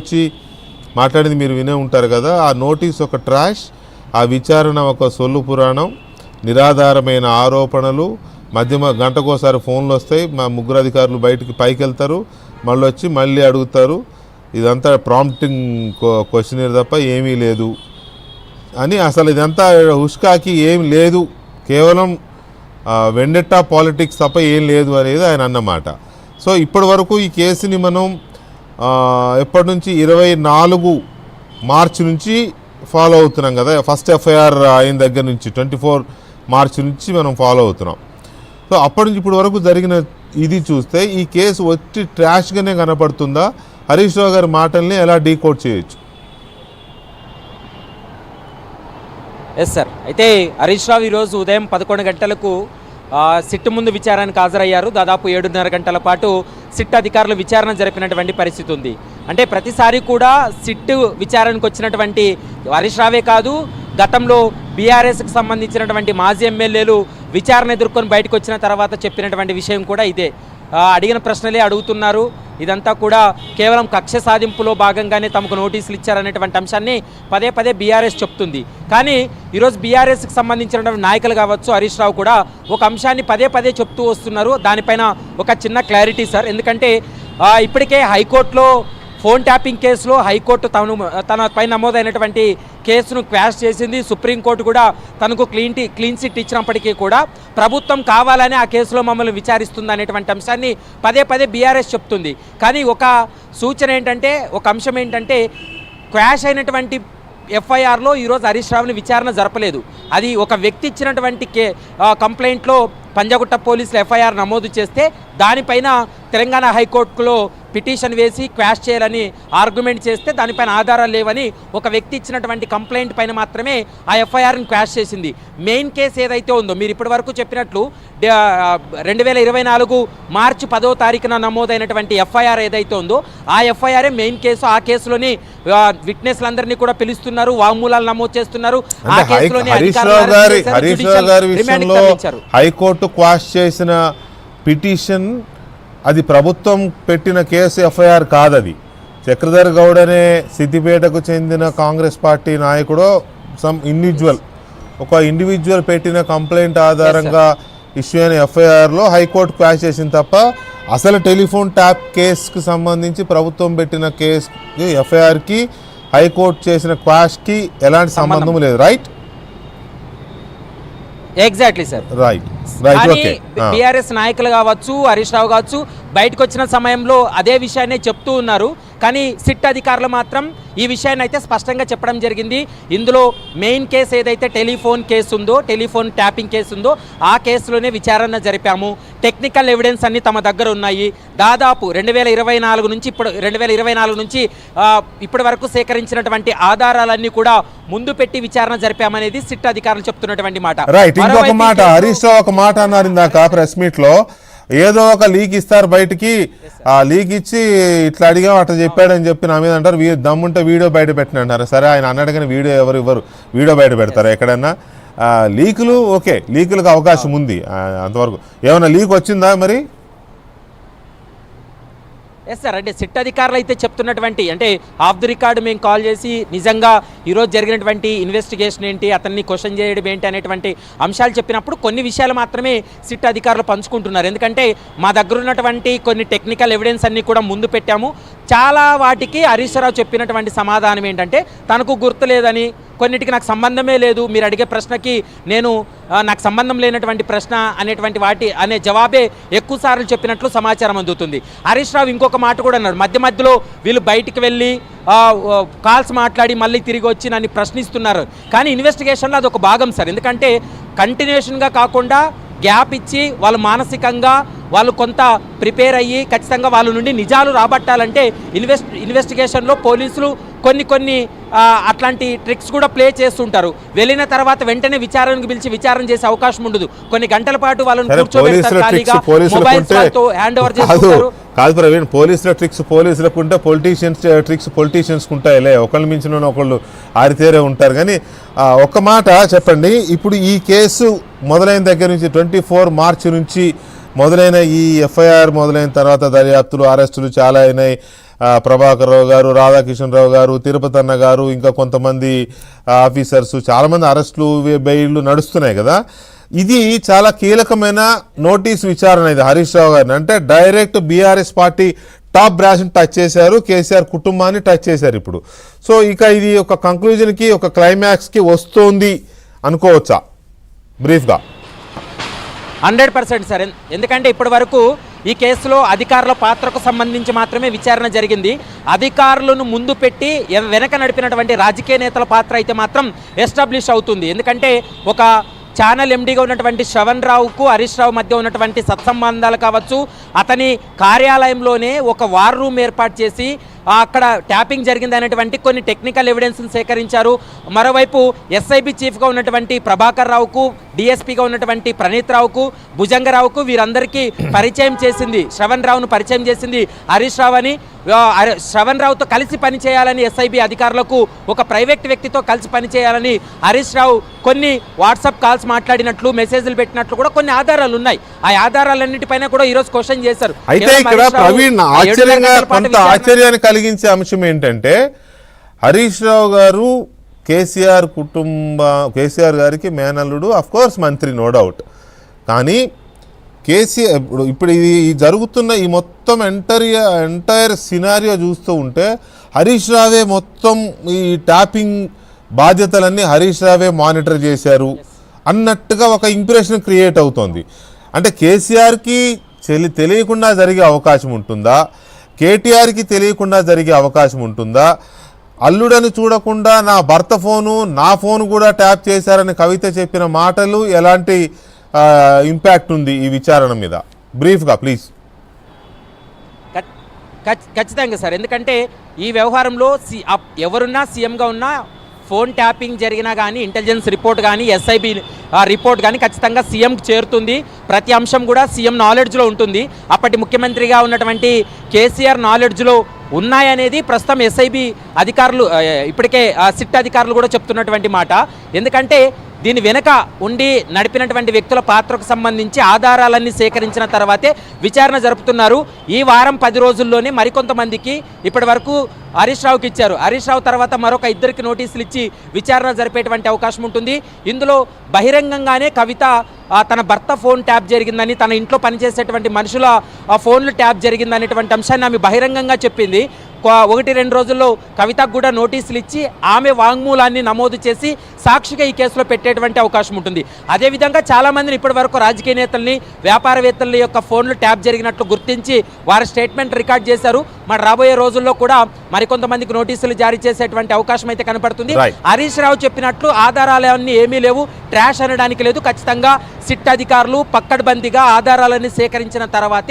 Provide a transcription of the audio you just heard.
వచ్చి మాట్లాడింది మీరు వినే ఉంటారు కదా. ఆ నోటీస్ ఒక ట్రాష్, ఆ విచారణ ఒక సొల్లు పురాణం, నిరాధారమైన ఆరోపణలు, గంటకోసారి ఫోన్లు వస్తాయి, మా ముగ్గురు అధికారులు పైకి వెళ్తారు, మళ్ళీ వచ్చి మళ్ళీ అడుగుతారు, ఇదంతా ప్రాంప్టింగ్ క్వశ్చనర్ తప్ప ఏమీ లేదు అని. అసలు ఇదంతా హుష్కాకి ఏం లేదు, కేవలం వెండెట్టా పాలిటిక్స్ తప్ప ఏం లేదు అనేది ఆయన అన్నమాట. సో ఇప్పటి వరకు ఈ కేసుని మనం ఎప్పటి నుంచి 24 మార్చి నుంచి ఫాలో అవుతున్నాం కదా. ఫస్ట్ ఎఫ్ఐఆర్ అయిన దగ్గర నుంచి 24 మార్చి నుంచి మనం ఫాలో అవుతున్నాం. సో అప్పటి నుంచి ఇప్పటి వరకు జరిగిన ఇది చూస్తే ఈ కేసు వచ్చి ట్రాష్గానే కనపడుతుందా? హరీష్ రావు గారి మాటల్ని ఎలా డీకోడ్ చేయొచ్చు? ఎస్ సార్, అయితే హరీష్ రావు ఈరోజు ఉదయం 11 గంటలకు సిట్ ముందు విచారణకు హాజరయ్యారు. దాదాపు 7:30 గంటల పాటు సిట్ అధికారులు విచారణ జరిపినటువంటి పరిస్థితి ఉంది. అంటే ప్రతిసారి కూడా సిట్ విచారణకు వచ్చినటువంటి హరీష్ రావే కాదు, గతంలో బీఆర్ఎస్కి సంబంధించినటువంటి మాజీ ఎమ్మెల్యేలు విచారణ ఎదుర్కొని బయటకు వచ్చిన తర్వాత చెప్పినటువంటి విషయం కూడా ఇదే. అడిగిన ప్రశ్నలే అడుగుతున్నారు. ఇదంతా కూడా కేవలం కక్ష సాధింపులో భాగంగానే తమకు నోటీసులు ఇచ్చారనేటువంటి అంశాన్ని పదే పదే బీఆర్ఎస్ చెప్తుంది. కానీ ఈరోజు బీఆర్ఎస్కి సంబంధించినటువంటి నాయకులు కావచ్చు, హరీష్ రావు కూడా ఒక అంశాన్ని పదే పదే చెప్తూ వస్తున్నారు. దానిపైన ఒక చిన్న క్లారిటీ సార్. ఎందుకంటే ఇప్పటికే హైకోర్టులో ఫోన్ ట్యాపింగ్ కేసులో హైకోర్టు తన పైన నమోదైనటువంటి కేసును క్వాష్ చేసింది. సుప్రీంకోర్టు కూడా తనకు క్లీన్ చిట్ ఇచ్చినప్పటికీ కూడా ప్రభుత్వం కావాలని ఆ కేసులో మమ్మల్ని విచారిస్తుంది అనేటువంటి అంశాన్ని పదే పదే బీఆర్ఎస్ చెప్తుంది. కానీ ఒక సూచన ఏంటంటే, ఒక అంశం ఏంటంటే, క్వాష్ అయినటువంటి ఎఫ్ఐఆర్లో ఈరోజు హరీష్ రావుని విచారణ జరపలేదు. అది ఒక వ్యక్తి ఇచ్చినటువంటి కంప్లైంట్లో పంజాగుట్ట పోలీసులు ఎఫ్ఐఆర్ నమోదు చేస్తే దానిపైన తెలంగాణ హైకోర్టులో పిటిషన్ వేసి క్వాష్ చేయాలని ఆర్గ్యుమెంట్ చేస్తే దానిపైన ఆధారాలు లేవని ఒక వ్యక్తి ఇచ్చినటువంటి కంప్లైంట్ పైన మాత్రమే ఆ ఎఫ్ఐఆర్ని క్వాష్ చేసింది. మెయిన్ కేసు ఏదైతే ఉందో, మీరు ఇప్పటి వరకు చెప్పినట్లు 2024 మార్చి 10వ తారీఖున నమోదైనటువంటి ఎఫ్ఐఆర్ ఏదైతే ఉందో ఆ ఎఫ్ఐఆరే మెయిన్ కేసు. ఆ కేసులోని విట్నెస్లందరినీ కూడా పిలుస్తున్నారు, వాంగ్మూలాలు నమోదు చేస్తున్నారు. ఆ కేసులోని హైకోర్టు క్వాష్ చేసిన పిటిషన్ అది ప్రభుత్వం పెట్టిన కేసు ఎఫ్ఐఆర్ కాదది. చక్రధర్ గౌడ్ అనే సిద్దిపేటకు చెందిన కాంగ్రెస్ పార్టీ నాయకుడు ఒక ఇండివిజువల్ పెట్టిన కంప్లైంట్ ఆధారంగా ఇష్యూ అయిన ఎఫ్ఐఆర్లో హైకోర్టు క్వాష్ చేసింది తప్ప అసలు టెలిఫోన్ ట్యాప్ కేసుకు సంబంధించి ప్రభుత్వం పెట్టిన కేసు ఎఫ్ఐఆర్కి హైకోర్టు చేసిన క్వాష్కి ఎలాంటి సంబంధం లేదు. రైట్? Exactly sir, right. కానీ బీఆర్ఎస్ నాయకులు కావచ్చు, హరీష్ రావు కావచ్చు, బయటకు వచ్చిన సమయంలో అదే విషయాన్ని చెప్తూ ఉన్నారు. కానీ సిట్ అధికారులు మాత్రం ఈ విషయాన్ని అయితే స్పష్టంగా చెప్పడం జరిగింది. ఇందులో మెయిన్ కేసు ఏదైతే టెలిఫోన్ కేసు ఉందో, టెలిఫోన్ ట్యాపింగ్ కేసు ఉందో ఆ కేసులోనే విచారణ జరిపాము. టెక్నికల్ ఎవిడెన్స్ అన్ని తమ దగ్గర ఉన్నాయి. దాదాపు 2024 నుంచి ఇప్పటి వరకు సేకరించినటువంటి ఆధారాలన్నీ కూడా ముందు పెట్టి విచారణ జరిపామనేది సిట్ అధికారులు చెప్తున్నటువంటి మాట. రైట్. ఇంకొక మాట, హరీష్ రావు ఒక మాట అన్నారు ఇందాక ప్రెస్ మీట్ లో, ఏదో ఒక లీక్ ఇస్తారు బయటికి, ఆ లీక్ ఇచ్చి ఇట్లా అడిగాం అట్లా చెప్పాడని చెప్పి నా మీద అంటారు, దమ్ముంటే వీడియో బయట పెట్టిన అంటారు. సరే, ఆయన అన్నాడు కానీ వీడియో ఎవరు ఇవ్వరు, వీడియో బయట పెడతారు ఎక్కడన్నా? లీకులు ఓకే, లీకులకు అవకాశం ఉంది. అంతవరకు ఏమైనా లీక్ వచ్చిందా మరి? ఎస్ సార్, అంటే సిట్ అధికారులు అయితే చెప్తున్నటువంటి, అంటే ఆఫ్ ది రికార్డు మేము కాల్ చేసి నిజంగా ఈరోజు జరిగినటువంటి ఇన్వెస్టిగేషన్ ఏంటి, అతన్ని క్వశ్చన్ చేయడం ఏంటి అనేటువంటి అంశాలు చెప్పినప్పుడు కొన్ని విషయాలు మాత్రమే సిట్ అధికారులు పంచుకుంటున్నారు. ఎందుకంటే మా దగ్గర ఉన్నటువంటి కొన్ని టెక్నికల్ ఎవిడెన్స్ అన్నీ కూడా ముందు పెట్టాము. చాలా వాటికి హరీష్ రావు చెప్పినటువంటి సమాధానం ఏంటంటే తనకు గుర్తు లేదని, కొన్నిటికి నాకు సంబంధమే లేదు, మీరు అడిగే ప్రశ్నకి నాకు సంబంధం లేనటువంటి ప్రశ్న అనేటువంటి అనే జవాబే ఎక్కువ సార్లు చెప్పినట్లు సమాచారం అందుతుంది. హరీష్ రావు ఇంకొక మాట కూడా అన్నాడు, మధ్యలో వీళ్ళు బయటికి వెళ్ళి కాల్స్ మాట్లాడి మళ్ళీ తిరిగి వచ్చి నన్ను ప్రశ్నిస్తున్నారు. కానీ ఇన్వెస్టిగేషన్లో అదొక భాగం సార్. ఎందుకంటే కంటిన్యూషన్గా కాకుండా గ్యాప్ ఇచ్చి వాళ్ళు మానసికంగా వాళ్ళు కొంత ప్రిపేర్ అయ్యి ఖచ్చితంగా వాళ్ళ నుండి నిజాలు రాబట్టాలంటే ఇన్వెస్టిగేషన్లో పోలీసులు కొన్ని అట్లాంటి ట్రిక్స్ కూడా ప్లే చేస్తుంటారు. వెళ్ళిన తర్వాత వెంటనే విచారణకు పిలిచి విచారణ చేసే అవకాశం ఉండదు. కొన్ని గంటల పాటు వాళ్ళని కూర్చోబెడతారు, ఖాళీగా మొబైల్స్ వాళ్ళతో హ్యాండ్ ఓవర్ చేస్తారు. కాదు ప్రవీణ్, పోలీసుల ట్రిక్స్ పోలీసులకు ఉంటే పొలిటీషియన్స్ ట్రిక్స్ పొలిటీషియన్స్కి ఉంటాయిలే, ఒకళ్ళు మించిన ఒకళ్ళు ఆరితేరే ఉంటారు. కానీ ఒక మాట చెప్పండి, ఇప్పుడు ఈ కేసు మొదలైన దగ్గర నుంచి 24 మార్చి నుంచి మొదలైన ఈ ఎఫ్ఐఆర్ మొదలైన తర్వాత దర్యాప్తులు, అరెస్టులు చాలా అయినాయి. ప్రభాకర్ రావు గారు, రాధాకిషన్ రావు గారు, తిరుపతి అన్న గారు, ఇంకా కొంతమంది ఆఫీసర్స్, చాలామంది అరెస్టులు, బెయిల్లు నడుస్తున్నాయి కదా. ఇది చాలా కీలకమైన నోటీస్ విచారణ ఇది హరీష్ రావు గారిని. అంటే డైరెక్ట్ బీఆర్ఎస్ పార్టీ టాప్ బ్రాంచ్ని టచ్ చేశారు, కేసీఆర్ కుటుంబాన్ని టచ్ చేశారు ఇప్పుడు. సో ఇక ఇది ఒక కంక్లూజన్కి, ఒక క్లైమాక్స్కి వస్తోంది అనుకోవచ్చా బ్రీఫ్గా? 100% సార్. ఎందుకంటే ఇప్పటి వరకు ఈ కేసులో అధికారుల పాత్రకు సంబంధించి మాత్రమే విచారణ జరిగింది. అధికారులను ముందు పెట్టి వెనక నడిపినటువంటి రాజకీయ నేతల పాత్ర అయితే మాత్రం ఎస్టాబ్లిష్ అవుతుంది. ఎందుకంటే ఒక ఛానల్ ఎండీగా ఉన్నటువంటి శ్రవణ్ రావుకు హరీష్ రావు మధ్య ఉన్నటువంటి సత్సంబంధాలు కావచ్చు, అతని కార్యాలయంలోనే ఒక వార్ రూమ్ ఏర్పాటు చేసి అక్కడ ట్యాపింగ్ జరిగింది అనేటువంటి కొన్ని టెక్నికల్ ఎవిడెన్స్ని సేకరించారు. మరోవైపు ఎస్ఐబి చీఫ్గా ఉన్నటువంటి ప్రభాకర్ రావుకు, డిఎస్పీగా ఉన్నటువంటి ప్రణీత్ రావుకు, భుజంగరావుకు వీరందరికీ పరిచయం చేసింది, శ్రవణ్ రావును పరిచయం చేసింది హరీష్ రావు అని. శ్రవణ్ రావుతో కలిసి పనిచేయాలని ఎస్ఐబి అధికారులకు, ఒక ప్రైవేట్ వ్యక్తితో కలిసి పనిచేయాలని హరీష్ రావు కొన్ని వాట్సాప్ కాల్స్ మాట్లాడినట్లు, మెసేజ్లు పెట్టినట్లు కూడా కొన్ని ఆధారాలు ఉన్నాయి. ఆ ఆధారాలన్నిటిపైన కూడా ఈరోజు క్వశ్చన్ చేశారు. అయితే ఇక్కడ ప్రవీణ్ ఆశ్చర్యాన్ని కలిగించే అంశం ఏంటంటే, హరీష్ రావు గారు కేసీఆర్ గారికి మేనల్లుడు, అఫ్ కోర్స్ మంత్రి, నో డౌట్. కానీ కేసీఆర్ ఇప్పుడు ఇది జరుగుతున్న ఈ మొత్తం ఎంటైర్ సినారియో చూస్తూ ఉంటే హరీష్ రావే మొత్తం ఈ ట్యాపింగ్ బాధ్యతలన్నీ హరీష్ రావే మానిటర్ చేశారు అన్నట్టుగా ఒక ఇంప్రెషన్ క్రియేట్ అవుతోంది. అంటే కేసీఆర్కి తెలియకుండా జరిగే అవకాశం ఉంటుందా, కేటీఆర్కి తెలియకుండా జరిగే అవకాశం ఉంటుందా, అల్లుడని చూడకుండా నా భర్త ఫోను, నా ఫోను కూడా ట్యాప్ చేశారని కవిత చెప్పిన మాటలు ఎలాంటి ఇంపాక్ట్ ఉంది ఈ విచారణ మీద? బ్రీఫ్గా ప్లీజ్. ఖచ్చితంగా సార్. ఎందుకంటే ఈ వ్యవహారంలో ఎవరున్నా, సీఎంగా ఉన్నా, ఫోన్ ట్యాపింగ్ జరిగినా కానీ, ఇంటెలిజెన్స్ రిపోర్ట్ కానీ, ఎస్ఐబి రిపోర్ట్ కానీ ఖచ్చితంగా సీఎంకి చేరుతుంది. ప్రతి అంశం కూడా సీఎం నాలెడ్జ్లో ఉంటుంది. అప్పటి ముఖ్యమంత్రిగా ఉన్నటువంటి కేసీఆర్ నాలెడ్జ్లో ఉన్నాయనేది ప్రస్తుతం ఎస్ఐబి అధికారులు, ఇప్పటికే సిట్ అధికారులు కూడా చెప్తున్నటువంటి మాట. ఎందుకంటే దీని వెనక ఉండి నడిపినటువంటి వ్యక్తుల పాత్రకు సంబంధించి ఆధారాలన్నీ సేకరించిన తర్వాతే విచారణ జరుపుతున్నారు. ఈ వారం 10 రోజుల్లోనే మరికొంతమందికి ఇప్పటి వరకు హరీష్ రావుకి ఇచ్చారు. హరీష్ రావు తర్వాత మరొక 2కి నోటీసులు ఇచ్చి విచారణ జరిపేటువంటి అవకాశం ఉంటుంది. ఇందులో బహిరంగంగానే కవిత తన భర్త ఫోన్ ట్యాప్ జరిగిందని, తన ఇంట్లో పనిచేసేటువంటి మనుషుల ఫోన్లు ట్యాప్ జరిగిందనేటువంటి అంశాన్ని ఆమె బహిరంగంగా చెప్పింది. 1-2 రోజుల్లో కవితకు కూడా నోటీసులు ఇచ్చి ఆమె వాంగ్మూలాన్ని నమోదు చేసి సాక్షిగా ఈ కేసులో పెట్టేటువంటి అవకాశం ఉంటుంది. అదేవిధంగా చాలామందిని ఇప్పటి వరకు రాజకీయ నేతల్ని, వ్యాపారవేత్తల యొక్క ఫోన్లు ట్యాప్ జరిగినట్లు గుర్తించి వారి స్టేట్మెంట్ రికార్డ్ చేశారు. మరి రాబోయే రోజుల్లో కూడా మరికొంతమందికి నోటీసులు జారీ చేసేటువంటి అవకాశం అయితే కనపడుతుంది. హరీష్ రావు చెప్పినట్లు ఆధారాలన్నీ ఏమీ లేవు, ట్రాష్ అనడానికి లేదు. ఖచ్చితంగా సిట్ అధికారులు పక్కడ్బందీగా ఆధారాలన్నీ సేకరించిన తర్వాతే